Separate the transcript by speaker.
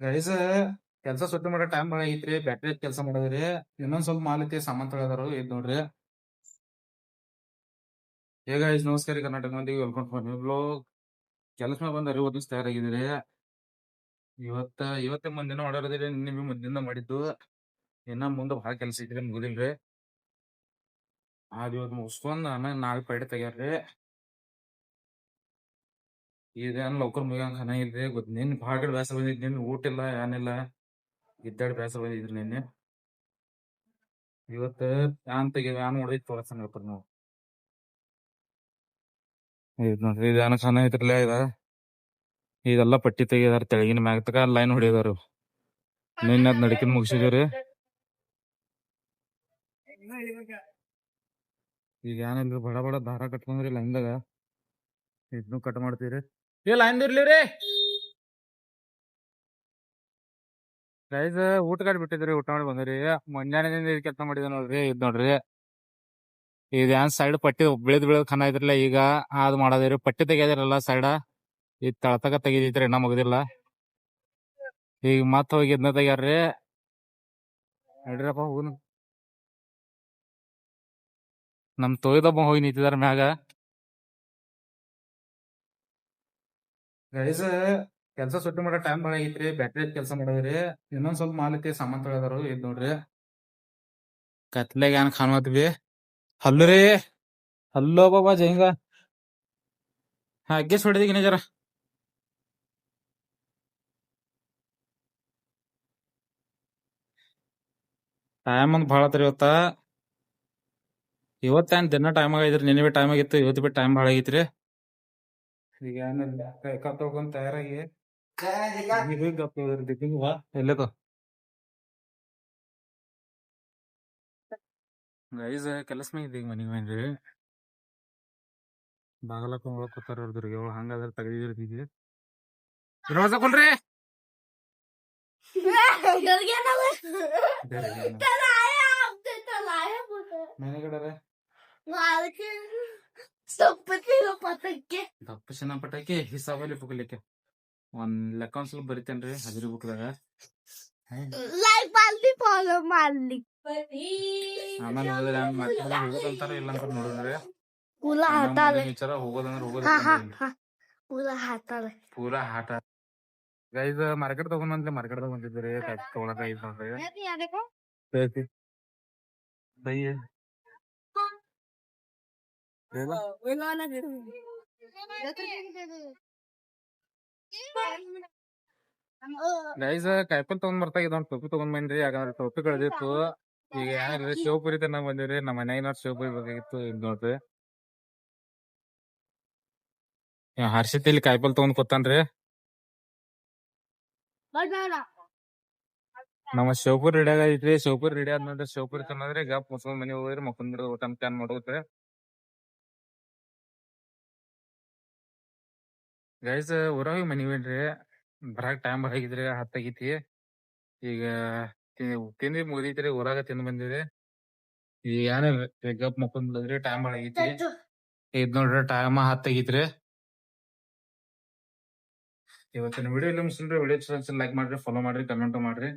Speaker 1: Guys ಕೆಲ್ಸ ಸುಟ್ಟಿ ಮಾಡೋ ಟೈಮ್ ಭಾಳ ಐತ್ರಿ. ಬ್ಯಾಟ್ರಿ ಕೆಲಸ ಮಾಡೋದ್ರಿ. ಇನ್ನೊಂದ್ ಸ್ವಲ್ಪ ಮಾಲ್ ಐತಿ, ಸಾಮಾನ್ ತೊಳೆದಾರು ಇದ್ ನೋಡ್ರಿ. ಹೇ ಗೈಸ್, ನಮಸ್ಕಾರ ರೀ ಕರ್ನಾಟಕ ಮಂದಿಗೆ. Welcome for new blog. ಕೆಲಸ ಮೇಲೆ ಬಂದ್ರಿ, ಓದಿಸ್ ತಯಾರಾಗಿದ್ದೀರಿ. ಇವತ್ತೇ ಮುಂದಿನ ಮಾಡೋದ್ರಿ. ನಿನ್ನೆ ಬಿ ಮುಂದಿಂದ ಮಾಡಿದ್ದು. ಇನ್ನ ಮುಂದೆ ಭಾಳ ಕೆಲಸ ಐತ್ರಿ, ಮುಗುದಿಲ್ರಿ. ಇವತ್ತು ಮುಗಿಸ್ಕೊಂಡ್ ಆಮೇಲೆ ನಾಳೆ ಪೈಡೆ ತೆಗ್ಯಾರ್ರಿ. ಇದೇನ್ ಲೌಕರ್ ಮುಗಿಯಂಗ್ ಖಾನ ಇಲ್ರಿ. ನಿನ್ ಭಾಳ ಕಡೆ ಬೇಸರ ಬಂದಿದ್. ನಿನ್ ಊಟ ಇಲ್ಲ ಏನಿಲ್ಲ, ಇದ್ದಾಡಿ ಬೇಸರ ಬಂದಿದ್ರಿ ನಿನ್ನೆ. ಇವತ್ತು ಫ್ಯಾನ್ ತೆಗಿ, ಫ್ಯಾನ್ ಹೊಡೆದ್ ತೋರ್ಸಂಗಪ್ಪ ನೀವು. ಇದು ನೋಡ್ರಿ, ಇದೇನ ಖಾನ ಐತ್ರಲ್ಲ ಇದೆಲ್ಲ ಪಟ್ಟಿ ತೆಗಿದಾರ. ತೆಳಗಿನ ಮ್ಯಾಗ ತಕ ಲೈನ್ ಹೊಡಿದಾರು. ನಿನ್ನೆ ಅದ್ ನಡಕಿನ ಮುಗಿಸಿದ್ರಿ. ಈಗ ಏನಿಲ್ರಿ, ಬಡ ಬಡ ದಾರ ಕಟ್ಕೊಂಡ್ರಿ ಲೈನ್ದಾಗ. ಇದನ್ನು ಕಟ್ ಮಾಡ್ತೀರಿ. ಲೈನ್ ಇರ್ಲಿರಿ ಗೈಸ್. ಊಟ ಕಟ್ ಬಿಟ್ಟಿದ್ರಿ, ಊಟ ಮಾಡಿ ಬಂದ್ರಿ. ಮುಂಜಾನೆದಿಂದ ಇದು ಕೆಲಸ ಮಾಡಿದ ನೋಡ್ರಿ. ಇದ್ ನೋಡ್ರಿ, ಇದೇನ್ ಸೈಡ್ ಪಟ್ಟಿ ಬೆಳೆದ್ ಖಾನ ಐತ್ರಲ್ಲ, ಈಗ ಅದ್ ಮಾಡೋದಿರಿ. ಪಟ್ಟಿ ತೆಗ್ಯದಿರಲ್ಲ ಸೈಡ, ಇದ್ ತಳತಕ ತೆಗಿದೈತ್ರಿ, ಇನ್ನ ಮುಗಿದಿಲ್ಲ. ಈಗ ಮತ್ ಹೋಗಿ ಇದನ್ನ ತೆಗ್ಯಾರ್ರಿ. ನಡ್ರಪ್ಪ ಹೋಗುನು. ನಮ್ ತೊಯ್ದೊಬ್ಬ ಹೋಗಿ ನಿಂತಿದಾರ ಮ್ಯಾಗ. ಗೈಸ್ ಕೆಲ್ಸ ಸುಟ್ಟಿ ಮಾಡೋ ಟೈಮ್ ಭಾಳ ಐತ್ರಿ. ಬ್ಯಾಟ್ರಿ ಕೆಲಸ ಮಾಡೋದ್ರಿ. ಇನ್ನೊಂದ್ ಸ್ವಲ್ಪ ಮಾಲ್ ಐತಿ, ಸಾಮಾನ್ ತೊಳೆದಾರು ಇದ್ ನೋಡ್ರಿ. ಕತ್ಲೆಗೆ ಏನ್ ಕಾಣವತ್ವಿ. ಹಲ್ಲು ರೀ, ಹಲ್ಲೋ ಬಾಬಾ ಜೈಂಗ. ಅಗ್ಗೆಸ್ ಹೊಡೆದಿಗಿನ ಜರ. ಟೈಮ್ ಒಂದ್ ಭಾಳ ಆತ್ರಿ ಇವತ್ತ. ಇವತ್ತೇನ್ ದಿನ ಟೈಮ್ ಆಗೈತ್ರಿ. ನಿನ್ನೆ ಬಿ ಟೈಮ್ ಆಗಿತ್ತು, ಇವತ್ತು ಬಿ ಟೈಮ್ ಭಾಳ ಆಗೈತ್ರಿ. ಈಗ ಏನಿಲ್ಲ, ಕೈ ಕಾಲ್ ತೊಳ್ಕೊಂಡ್ ತಯಾರಾಗಿ ಎಲ್ಲದ ಗೈಸ್. ಕೆಲಸ ಮ್ಯಾಗ ಇದ್ದೀಗ ಮನಿಗ್ ಬಂದ್ರಿ. ಬಾಗಲಕ್ಕ ಒಳಗ್ ಕೂತಾರ ಅವ್ರದ್ರಿಗೆ. ಹಂಗಾದ್ರೆ ತೆಗ್ದಿರ್ತಿದ್ವಿ. ರೋಜಾಕೊಲ್ರಿ ಮೇನೆಗಡೆ ದಪ್ಪಸಿನ ಪಟಾಕಿ ಹಿಸಾಬಲ್ಲಿ ಪುಗಲಿಕ್ಕೆ ಒಂದ್ ಲೆಕ್ಕ ಒಂದ್ ಸ್ವಲ್ಪ ಬರಿತೇನ್ರಿ ಹಜರಿ ಬುಕ್ದಾಗ. ಆಮೇಲೆ ಹೋಗೋದಂತಾರ ಇಲ್ಲ ಅಂತ ನೋಡಿದ್ರಿ. ಹೋಗೋದಂದ್ರ ಪೂರಾ ಹಾಟ. ಗೈಸ್ ಮಾರ್ಕೆಟ್ ತಗೊಂಡ್ ಮಾರ್ಕೆಟ್ ಬಂದಿದ್ರಿ. ತಗೊಳಕ ಐದ್ ನೋಡ್ರಿ. ಗೈಸ್ ಕಾಯಿಪಲ್ ತಗೊಂಡ್ ಬರ್ತಾ ಇದೊಂದ್ ಟೋಪಿ ತಗೊಂಡ್ ಬಂದ್ರಿ. ಯಾಕಂದ್ರೆ ಟೋಪಿ ಕಳ್ದಿತ್ತು. ಈಗ ಏನಿಲ್ಲ, ಶಿವಪುರಿ ತನ ಬಂದಿವ್ರಿ. ನಮ್ಮ ಮನ್ಯಾಗ ಶಿವಪುರಿ ಬೇಕಾಗಿತ್ತು. ಇದ್ ನೋಡ್ರಿ, ಹರ್ಷಿತ್ ಇಲ್ಲಿ ಕಾಯಿಪಲ್ ತಗೊಂಡ್ ಕೂತಾನ್ರಿ. ನಮ್ಮ ಶಿವಪುರಿ ರೆಡಿ ಆಗೈತ್ರಿ. ಶಿವಪುರಿ ರೆಡಿ ಆದ್ಮೇಲೆ ಶಿವಪುರಿ ತನ್ನದ್ರಿ ಗಪ್ ಮುಸ್ಕೊಂಡ್ ಮನಿ ಹೋಗ್ರಿ. ಮಕ್ಕಂದ್ ಬಿಡೋದು, ಊಟ ಪ್ಲಾನ್ ಮಾಡೋದ್ರಿ. ಗೈಸ್ ಊರಾಗ ಮನಿ ಬೇಡ್ರಿ. ಬರಾಕ್ ಟೈಮ್ ಆಗಿದ್ರಿ, ಹತ್ತಾಗೈತಿ. ಈಗ ತಿಂದಿ ಮುಗಿದೈತ್ರಿ. ಊರಾಗ ತಿಂದ್ ಬಂದಿರಿ. ಈಗ ಏನ ಗಪ್ ಮಕ್ಕಂದ್ ಬಿಡೋದ್ರಿ. ಟೈಮ್ ಭಾಳ ಆಗೈತಿ. ಇದ್ ನೋಡ್ರಿ, ಟೈಮ್ ಹತ್ತಾಗೈತ್ರಿ. ಇವತ್ತಿನ ವಿಡಿಯೋ ಇಲ್ಲ ಮುಗಿಸ್ರಿ. ವಿಡಿಯೋ ಲೈಕ್ ಮಾಡ್ರಿ, ಫಾಲೋ ಮಾಡ್ರಿ, ಕಮೆಂಟ್ ಮಾಡ್ರಿ.